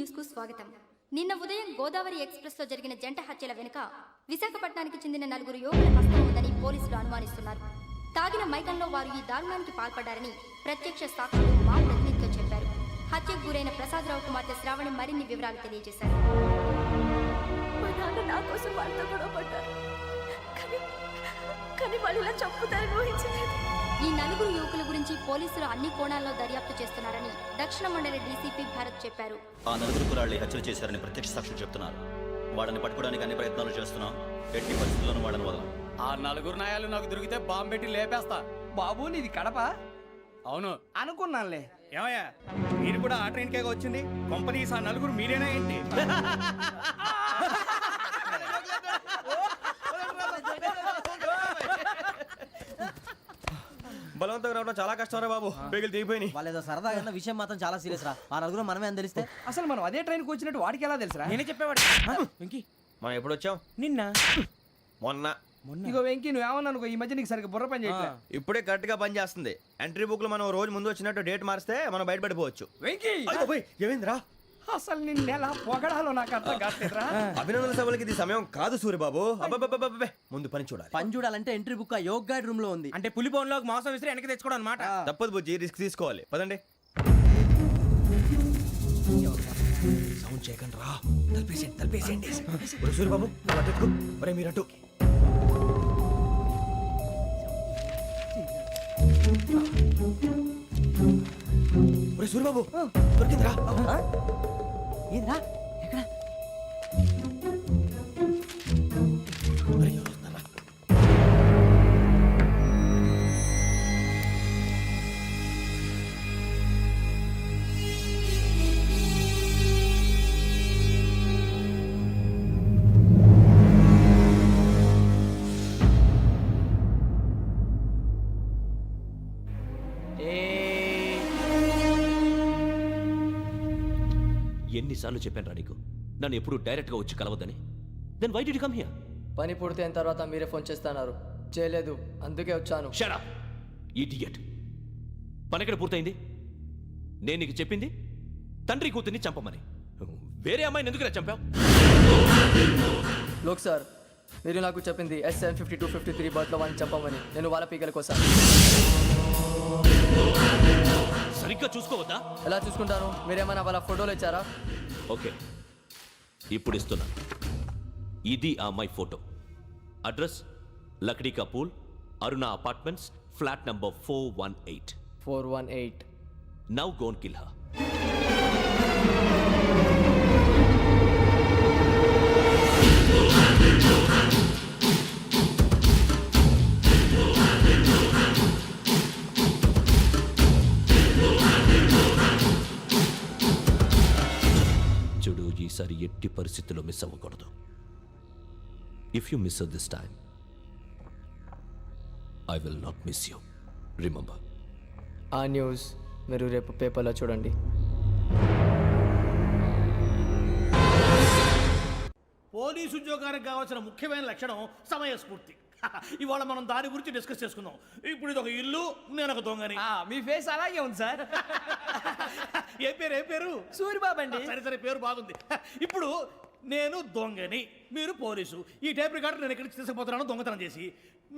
News కు స్వాగతం. నిన్న ఉదయం గోదావరి ఎక్స్ప్రెస్ లో జరిగిన జంట హత్యల వెనుక విశాఖపట్నానికి చెందిన 4 యువకుల హస్తం ఉందని పోలీసులు అనుమానిస్తున్నారు. తాగిన మైకంలో వారు ఈ దారుణానికి పాల్పడ్డారని ప్రత్యక్ష సాక్షులు మా ప్రతినిధితో చెప్పారు. హత్యకు గురైన ప్రసాదరావు కుమార్తె శ్రావణి మరిన్ని వివరాలు తెలియజేశారు. ఈ 4 యువకుల గురించి పోలీసులు అన్ని కోణాల్లో దర్యాప్తు చేస్తున్నారని దక్షిణ మండలి డీసీపీ భరత్ చెప్పారు. ఆ 4 కుర్రాళ్లు హత్యలు చేశారని ప్రత్యక్ష సాక్షులు చెప్తున్నారు. వాళ్ళని పట్టుకోవడానికి అన్ని ప్రయత్నాలు చేస్తున్నాం. ఎట్టి పరిస్థితుల్లోనూ వాళ్ళని వదలం. ఆ 4 నాయాలు నాకు దొరికితే బాంబు పెట్టి లేపేస్తా. బాబు నీది కడప? అవును అనుకున్నానులే. ఏమయ్యా మీరు కూడా ఆ ట్రైన్ కేగా వచ్చింది? కంపెనీస్ ఆ 4 మీరేనా ఏంటి? బలవంతంగా రావడం చాలా కష్టం రా బాబు. బేగులు దిగిపోయినాయి. వాళ్ళేదో సరదాగా అన్న విషయం మాత్రం చాలా సీరియస్ రా. ఆ 4 మనమే అని తెలిస్తే అసలు మనం అదే ట్రైన్కి వచ్చినట్టు వాడికి ఎలా తెలుసురా? నేనే చెప్పేవాడు. వెంకీ మనం ఎప్పుడు వచ్చాం? నిన్న మొన్న. ఇగో వెంకీ నువ్వేమన్నా అనుకో, ఈ మధ్య నీకు సరిగ్గా బుర్ర పని చేయట్లే. ఇప్పుడే కరెక్ట్ గా పని చేస్తుంది. ఎంట్రీ బుక్ లో మనం రోజు ముందు వచ్చినట్టు డేట్ మారిస్తే మనం బయటపడిపోవచ్చు. వెంకీ ఏమైందిరా? అసలు నిన్న ఎలా పొగడాలో నాకు అర్థం కాట్లేదురా. అభినందన సభలకి ఇది సమయం కాదు సూర్యబాబు. అబ్బబ్బబ్బబ్బబ్బే, ముందు పని చూడాలి. పని చూడాలంటే ఎంట్రీ బుక్ ఆ యోగ్ గైడ్ రూమ్ లో ఉంది. అంటే పులి బోన్లోకి మాంసం విసిరి వెనక్కి తెచ్చుకోవడం అనమాట. తప్పదు బుజ్జి, రిస్క్ తీసుకోవాలి. పదండి. సౌండ్ చేయకండి రా. తలపేసేయండి. సూర్యబాబు నువ్వు అటు ఎత్తుకో. ఒరే మీరు అటు. ఒరే సూర్యబాబు దొరికిందిరా. ఏంద్రా ఎక్కడ? ఒరే, ఎవరు వస్తున్నారా? ఎన్నిసార్లు చెప్పాను రా నీకు నన్ను ఎప్పుడు డైరెక్ట్ గా వచ్చి కలవద్దని? Then why did you come here? పని పూర్తయిన తర్వాత మీరే ఫోన్ చేస్తున్నారు. చేయలేదు, అందుకే వచ్చాను. Shut up idiot. పని ఎక్కడ పూర్తయింది? నేను నీకు చెప్పింది తండ్రి కూతుర్ని చంపమని. వేరే అమ్మాయిని ఎందుకు చంపావు? లోక్ సార్, మీరు నాకు చెప్పింది S75253 బర్త్లో వాళ్ళని చంపమని. నేను వాళ్ళ పీకల కోసం. సరిగ్గా చూసుకోవద్దా? ఎలా చూసుకుంటాను? మీరేమైనా వాళ్ళ ఫోటోలు ఇచ్చారా? ఓకే, ఇప్పుడు ఇస్తున్నా. ఇది ఆ అమ్మాయి ఫోటో. అడ్రస్ లక్డీ కా pool, Aruna apartments, flat number 418. 418. Now go and kill her. చూడు, ఈసారి ఎట్టి పరిస్థితుల్లో మిస్ అవ్వకూడదు. If you miss this time I will not miss you. Remember. ఆ న్యూస్ మీరు రేపు పేపర్లో చూడండి. పోలీసు ఉద్యోగానికి కావాల్సిన ముఖ్యమైన లక్షణం సమయస్ఫూర్తి. ఇవాళ మనం దాని గురించి డిస్కస్ చేసుకుందాం. ఇప్పుడు ఇది ఒక ఇల్లు, నేను ఒక దొంగని. మీ ఫేస్ అలాగే ఉంది సార్. ఏ పేరు? సూరిబాబు అండి. సరే పేరు బాగుంది. ఇప్పుడు నేను దొంగని, మీరు పోలీసు. ఈ టైప్ రికార్డు నేను ఎక్కడికి తీసుకుపోతున్నాను దొంగతనం చేసి.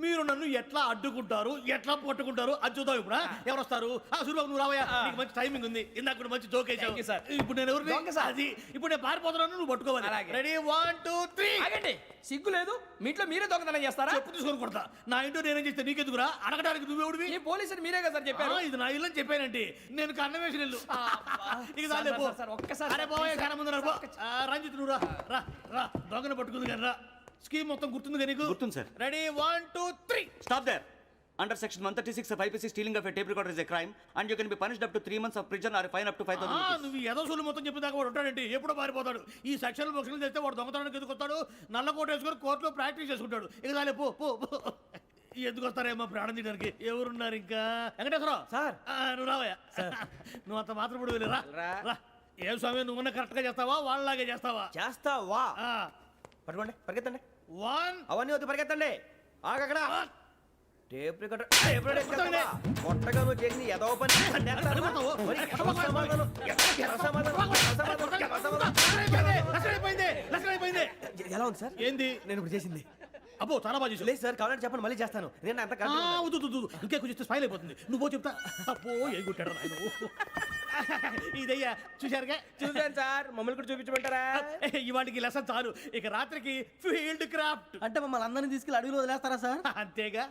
మీరు నన్ను ఎట్లా అడ్డుకుంటారు, ఎట్లా పట్టుకుంటారు అది చూద్దాం. ఇప్పుడు ఎవరు వస్తారు? సూరిబాబు నువ్వు రావయ్యా, నీకు మంచి టైమింగ్ ఉంది. ఇందాక మంచి జోక్ వేసావు సార్. ఇప్పుడు నేను ఎవరు? అది ఇప్పుడు నేను పారిపోతున్నాను, నువ్వు పట్టుకోవాలి. రెడీ 1 2 3. ఆగండి, సిగ్గు లేదు? మీ ఇంట్లో మీరే దొంగతనం చేస్తారా? చెప్పు తీసుకొని కొడతా. నా ఇంట్లో నేనేం చేస్తే నీకెందుకురా? అడగడానికి నువ్వెవడివి? ఈ పోలీసులు మీరే కదా సార్ చెప్పారు. ఇది నా ఇల్లు అని చెప్పానంటే నేను కన్నం వేసిన ఇల్లు. ఒక్కసారి రంజిత్ నువ్వు రా రా దొంగను పట్టుకుంది కానీ రా. స్కీమ్ మొత్తం గుర్తుంది కానీ నీకు? గుర్తుంది sir. Ready 1 2 3. Stop there. Under section 136 of IPC, stealing of a tape recorder is a crime and you can be punished up to 3 months of prison or a fine up to 5,000 rupees. నువ్వు ఏదో సూలు మొత్తం చెప్పేదాకా వాడు ఉంటాడంటే ఎప్పుడో పారిపోతాడు. ఈ సెక్షన్లు బొక్షన్లు చేస్తే వాడు దొంగతనానికి ఎందుకు వస్తాడు? నల్ల కోట వేసుకొని కోర్టులో ప్రాక్టీస్ చేసుకుంటాడు. ఇక చాలే పో పో. ఎందుకు వస్తారేమో ప్రాణం తీయడానికి. ఎవరున్నారు ఇంకా? వెంకటేశ్వరరావు సార్, నువ్వు రావయ్యా. నువ్వు అంత మాత్రం ఇప్పుడు వెళ్ళి రా. ఏం స్వామి, నువ్వు కరెక్ట్ గా చేస్తావా వాళ్ళలాగే చేస్తావా? చేస్తావా? పట్టుకోండి, పరిగెత్తండి. 1 అవన్నీ వద్దు, పరిగెత్తండి. ఆగక్కడ టేప్ రికార్డర్ కొట్టగా నువ్వు చేసింది ఏదో పని. ఉంది సార్ ఏంది నేను ఇప్పుడు చేసింది అబ్బో చాలా బాగా చేసావు. లేదు సార్ కావాలంటే చెప్పండి మళ్ళీ చేస్తాను నేను అంత ఆ, వద్దు, వద్దు, వద్దు. ఇంకే కొంచెం స్మైల్ అయిపోతుంది నువ్వు చెప్తా అబ్బో ఏం కొట్టాడు నాయన ఇదయ్యా చూశారుగా చూసాను సార్ మమ్మల్ని కూడా చూపించమంటారా ఇవాటికి లెసన్ చాలు ఇక రాత్రికి ఫీల్డ్ క్రాఫ్ట్ అంటే మమ్మల్ని అందరినీ తీసుకెళ్ళి అడుగులో వదిలేస్తారా సార్? అంతేగా.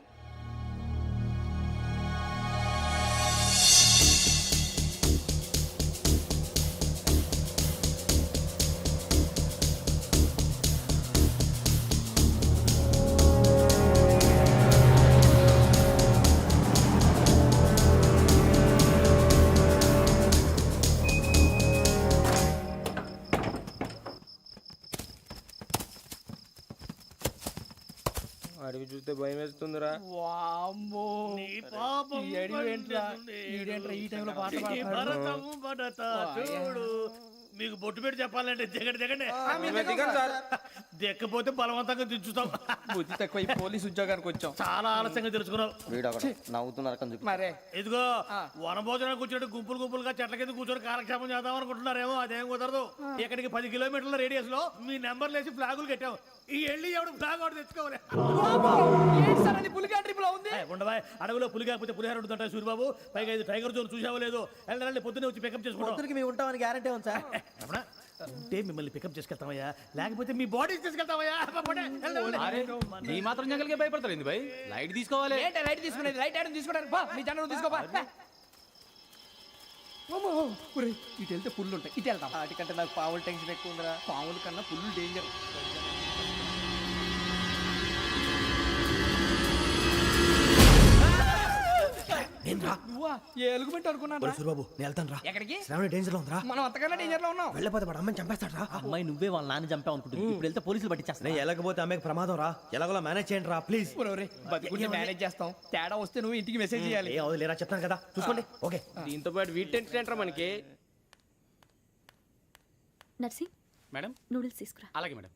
అడిగి చూస్తే భయం వేస్తుందిరా వామ్మో నీ పాపం ఈ అడివి ఏంట్రా? పండుతుంది. ఈడేంట్రా ఈ టైంలో పాట ఈ పాడుతున్నాడు? భరతము భరత చూడు మీకు బొట్టు పెట్టి చెప్పాలంటే దిగండి దిగండి దిగండి సార్. దిక్కపోతే బలవంతంగా దించుతాం బుద్ధి తక్కువ ఈ పోలీస్ ఉద్యోగానికి వచ్చాం చాలా ఆలస్యంగా తెలుసుకున్నావు. నవ్వుతున్నారు కని మరే ఇదిగో వనభోజనానికి కూర్చోటి గుంపులు గుంపులుగా చెట్ల కింద కూర్చొని కాలక్షేపం చేద్దాం అనుకుంటున్నారేమో అదేం కుదరదు. ఇక్కడికి 10 కిలోమీటర్ల రేడియస్ లో మీ నెంబర్లు వేసి ఫ్లాగులు కట్టాం. ఈ వెళ్ళి ఎవడు ఫ్లాగ్ ఒకటి తెచ్చుకోవాలి. ఏంటి సార్ అది పులిగా ట్రిప్ లో ఉంది? ఉండవా అడవిలో పులి కాకపోతే పులిహార ఉంటుంటాయి సూరిబాబు. పైగా ఇది టైగర్ జోన్ చూసావో లేదో. వెళ్ళండి పొద్దున్నే వచ్చి పికప్ చేసుకుంటాం. పొద్దురికి మేము ఉంటామని గ్యారంటీ ఉంది సార్. రమణ, ఉంటే మిమ్మల్ని పికప్ చేసుకెళ్తామయ్యా లేకపోతే మీ బాడీ తీసుకెళ్తామయ్యా. పోనీ, వెళ్ళండి. ఈ మాత్రం జంగల్కే భయపడతారు ఏంది భయ్? లైట్ తీసుకోవాలి. ఏంటి లైట్ తీసుకునేది? లైట్ ఐటమ్ తీసుకోవడానికి బా నీ జంగల్ తీసుకోబా. ఇటు వెళ్తే పుల్లు ఉంటాయి, ఇటు వెళ్తాం. వాటికంటే నాకు పావులు టెన్షన్ ఎక్కువ ఉందిరా. పాముల కన్నా పుల్లు డేంజర్. నేను రా నువ్వా ఏ ఎలుగుబెట్టి అనుకున్నాను రా. సూరిబాబు నేను వెళ్తాను రా ఎక్కడికి? శ్రావణి డేంజర్ లో ఉందిరా మనం అంతకన్నా డేంజర్ లో ఉన్నాం. వెళ్ళపోతే వాడు అమ్మని చంపేస్తాడు రా అమ్మాయి నువ్వే వాళ్ళ నాన్న చంపావు అనుకుంటుంది. ఇప్పుడు వెళ్తే పోలీసులు పట్టించేస్తా. నేను వెళ్ళకపోతే అమ్మాయికి ప్రమాదం రా ఎలాగోలా మేనేజ్ చేయండి రా ప్లీజ్ ఒరేయ్, బతికుంటే మేనేజ్ చేస్తాం. తేడా వస్తే నువ్వు ఇంటికి మెసేజ్ చేయాలి. ఏ అవదు లేరా చెప్తాను కదా చూసుకోండి ఓకే దీంతో పాటు వీటి టెంట్ మనకి. నర్సి మేడం నూడిల్స్ తీసుకురా. అలాగే మేడం.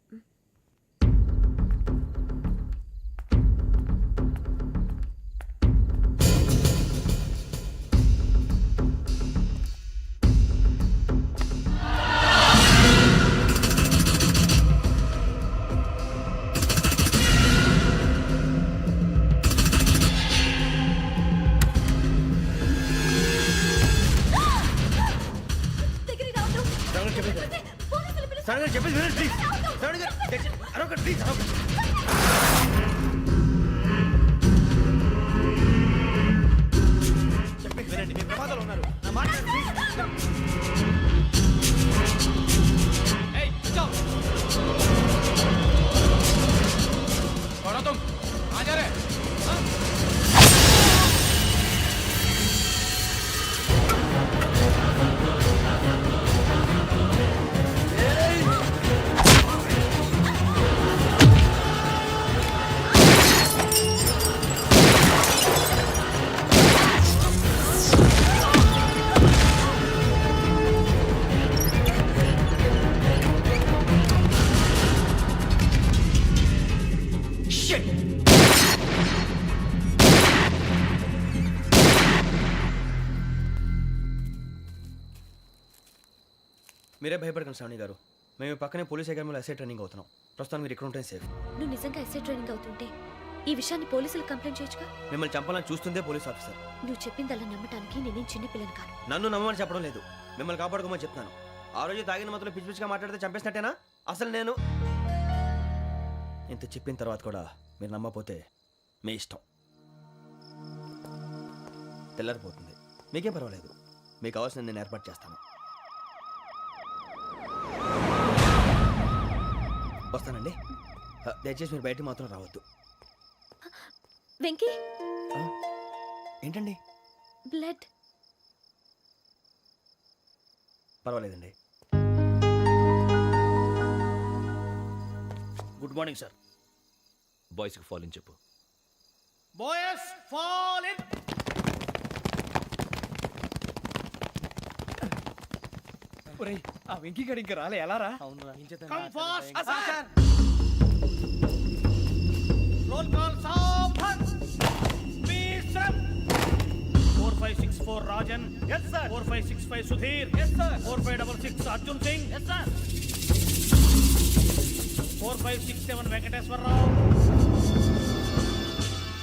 శ్రావణి గారు చెప్పేసి వినండి ప్లీజ్ శ్రావణి గారు అరొకటి ప్లీజ్ అరొకటి చెప్పేసి వినండి మీ ప్రమాదాలు ఉన్నారు నా మాట ప్లీజ్ మీరే భయపడకండి శ్రావణి గారు మేము పక్కనే పోలీస్ అకాడమీలో ఎస్ఐ ట్రైనింగ్ అవుతున్నాం ప్రస్తుతానికి మీరు ఇక్కడ ఉంటే సేఫ్ నువ్వు నిజంగా ఎస్ఐ ట్రైనింగ్ అవుతుంటే ఈ విషయాన్ని పోలీసులకు కంప్లైంట్ చేయొచ్చుగా. మిమ్మల్ని చంపాలని చూస్తుందే పోలీస్ ఆఫీసర్ నువ్వు చెప్పిందల్లా నమ్మటానికి నేనేం చిన్నపిల్లని కాను. నన్ను నమ్మమని చెప్పడం లేదు మిమ్మల్ని కాపాడుకోమని చెప్తాను ఆ రోజు తాగిన మాత్రం పిచ్చి పిచ్చిగా మాట్లాడితే చంపేసినట్టేనా అసలు నేను ఇంత చెప్పిన తర్వాత కూడా మీరు నమ్మపోతే మీ ఇష్టం తెల్లారిపోతుంది మీకేం పర్వాలేదు మీకు కావాల్సిన నేను ఏర్పాటు చేస్తాను వస్తానండి దయచేసి మీరు బయటకు మాత్రం రావద్దు వెంకీ ఏంటండి బ్లడ్. పర్వాలేదండి గుడ్ మార్నింగ్ సార్. బాయ్స్కి ఫాలో అని చెప్పు. Boys fall in. ఒరేయ్, ఆ వెంకీ గడి ఇంకా రాలే ఎలా రా? Come fast sir. Roll call సావధాన్. విశ్రమ్. 4564 Rajan. yes sir. 4565 Sudheer. yes sir. 4566 Arjun Singh. yes sir. 4567 Venkateswara Rao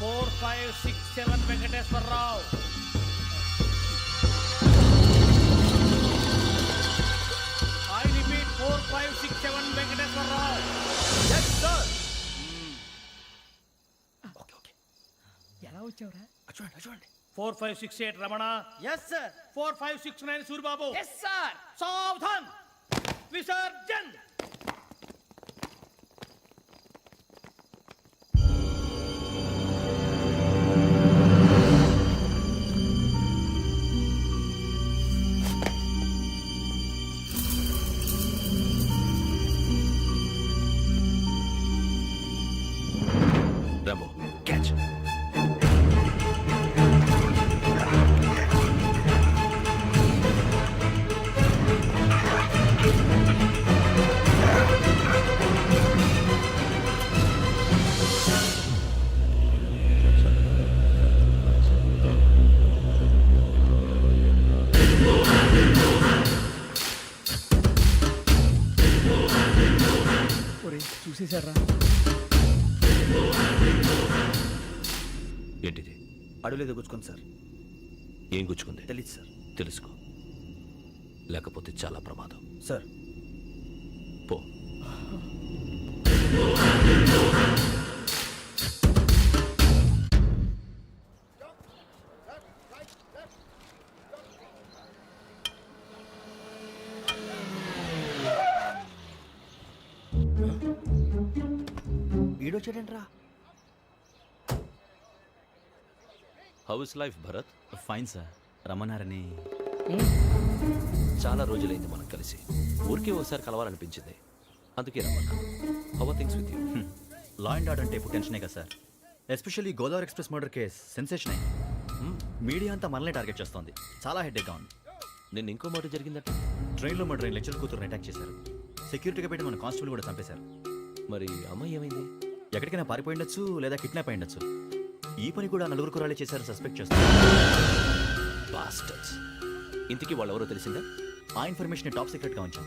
4567 Venkateswara Rao I repeat 4567 Venkateswara Rao ఎలా వచ్చావురా? చూడండి 4568 Ramana yes sir 4569 Suribabu yes sir. సావధాన్ విసర్జన్ రాంబో క్యాచ్. చూసేశారా? ఏంటిది? అడవిలో గుచ్చుకోండి సార్. ఏం గుచ్చుకుంది? తెలీదు సార్. తెలుసుకో, లేకపోతే చాలా ప్రమాదం. సార్ పో. ఈడొచ్చాడేంట్రా? How is life Bharat? Fine sir. రమ్మన్నారని. చాలా రోజులైంది మనం కలిసి. ఊరికే ఒకసారి కలవాలనిపించింది, అందుకే రమ్మన్నా. How are things with you? Law and order అంటే ఇప్పుడు టెన్షనే కదా sir. Especially Godavari express murder case sensation అయింది. మీడియా అంతా మనల్ని టార్గెట్ చేస్తోంది. చాలా హెడ్ఏక్గా ఉంది. నిన్న ఇంకో మాట జరిగిందట. ట్రైన్లో మా ట్రైన్ లెక్చర్ కూతురుని అటాక్ చేశారు. సెక్యూరిటీగా పెట్టి మన కానిస్టేబుల్ కూడా చంపేశారు. మరి అమ్మాయి ఏమైంది? ఎక్కడికైనా పారిపోయి ఉండొచ్చు, లేదా కిడ్నాప్ అయి ఉండొచ్చు. ఈ పని కూడా నలుగురు కురాలే చేశారు సస్పెక్ట్ చేస్తారు. బాస్టర్స్. ఇంతకీ వాళ్ళెవరో తెలిసిందా? ఆ ఇన్ఫర్మేషన్ టాప్ సీక్రెట్గా ఉంచాం,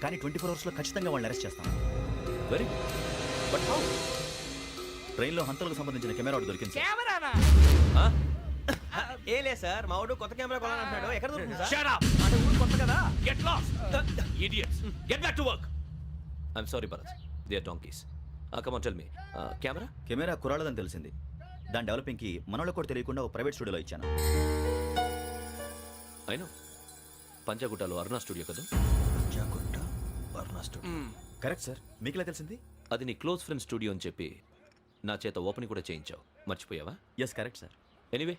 కానీ 24 అవర్స్లో ఖచ్చితంగా వాళ్ళని అరెస్ట్ చేస్తాం. Very but how? ట్రైన్లో హంతలకు సంబంధించిన కెమెరా ఒకటి దొరికింది సార్. కెమెరానా? ఏ లే సార్, మా వాడు కొత్త కెమెరా కొనాలంటున్నాడు. ఎక్కడ దొరుకుతుంది సార్? Shut up! అంటే ఊరు కొత్త కదా. Get lost! Idiots! Get back to work! I'm sorry, Bharat. They are donkeys. Come on, tell me. Camera? Camera కురాలదని తెలిసింది. దాని డెవలపింగ్కి మనోళ్ళకి కూడా తెలియకుండా ఒక ప్రైవేట్ స్టూడియోలో ఇచ్చాను. I know. పంజాగుట్టలో అరుణ స్టూడియో కదా? Correct sir. మీకు ఎలా తెలిసింది? అది నీ క్లోజ్ ఫ్రెండ్ స్టూడియో అని చెప్పి నా చేత ఓపెనింగ్ కూడా చేయించావు. మర్చిపోయావా? Yes correct sir. Anyway,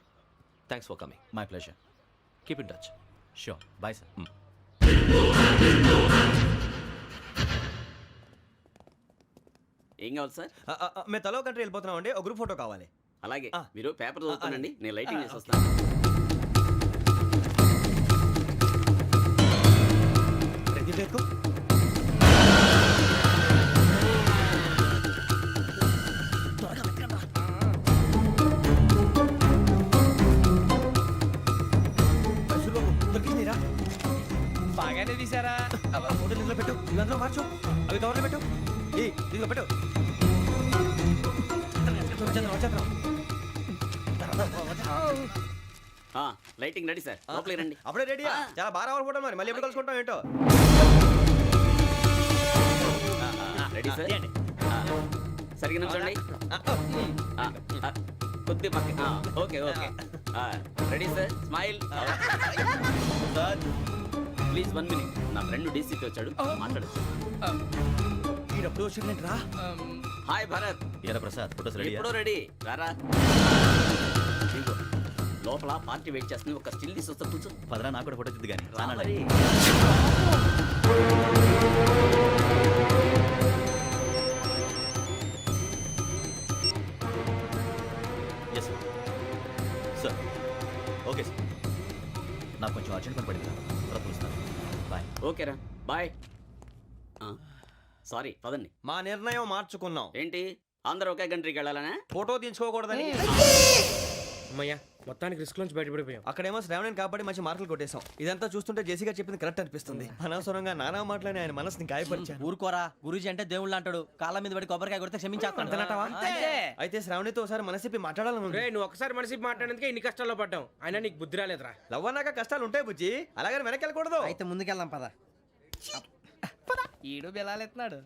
thanks for coming. My pleasure. Keep in touch. Sure. Bye sir. ఏం కావాలి సార్? మేము తలో కంట్రీ వెళ్ళిపోతున్నాం అండి. ఒక గ్రూప్ ఫోటో కావాలి. అలాగే మీరు పేపర్ చదువుతానండి, నేను లైటింగ్ చేసి వస్తాను. రెడీ చేసుకో. బాగానే తీసారా? ఫోటో ఇందులో పెట్టు, ఇవి అందులో మార్చు, అవి కవర్లో పెట్టు. ఇదిగో పెట్టు. లైటింగ్ రెడీ సార్, లోపలికి రండి. అప్పుడే రెడీ. చాలా బాగా రావాలి ఫోటో. మరి మళ్ళీ ఎప్పుడు కలుసుకుంటాం ఏంటో. Ready sir. సరిగ్గా నుంచోండి. కొద్ది పక్క. Okay okay. Ready sir. Smile. Please 1 minute. నా ఫ్రెండ్ డీసీకి వచ్చాడు, మాట్లాడచ్చు. ఈడప్పుడు వచ్చిందంటరా. హాయ్ భరత్. ఏరా ప్రసాద్, ఫోటోస్ రెడీ? ఎప్పుడో రెడీ. రారా. ఇదిగో, లోపల పార్టీ వెయిట్ చేస్తుంది. ఒక స్టిల్ తీసి వస్తా, కూర్చో. పదరా, నాకు కూడా ఫోటో తిద్దు కానీ. రా మరి. Yes sir. Sir okay sir. నాకు కొంచెం అర్జెంట్ పని పడింది. తర్వాత చూస్తాను. బాయ్. ఓకేరా, బాయ్. సారీ, పదండి. మా నిర్ణయం మార్చుకున్నాం. ఏంటి, అందరూ ఒకే కంట్రీకి వెళ్ళాలనే? ఫోటో తీసుకోకూడదని. అమ్మయ్యా, మొత్తానికి రిస్క్ నుంచి బయటపడిపోయాం. అక్కడేమో శ్రావణిని కాబట్టి మంచి మార్కులు కొట్టేశాం. ఇదంతా చూస్తుంటే జేసీగా చెప్పింది కరెక్ట్ అనిపిస్తుంది. అనవసరంగా నానా మాటలని ఆయన మనసుని గాయపరిచాను. ఊరుకోరా గురూజీ అంటే దేవుళ్ళు అంటాడు. కాళ్ళ మీద పడి కొబ్బరికాయ కొడితే క్షమించేస్తాడు. అయితే శ్రావణితో ఒకసారి మనసిప్పి మాట్లాడాలను. రే నువ్వు ఒకసారి మనిషి మాట్లాడేందుకే ఇన్ని కష్టాల్లో పడ్డాం. అయినా నీకు బుద్ధి రాలేదురా. లవ్ అన్నాక కష్టాలు ఉంటాయి బుజ్జి, అలాగని వెనక్కి వెళ్ళకూడదు. అయితే ముందుకెళ్దాం పద. ఈడు బెలాలెత్తున్నాడు.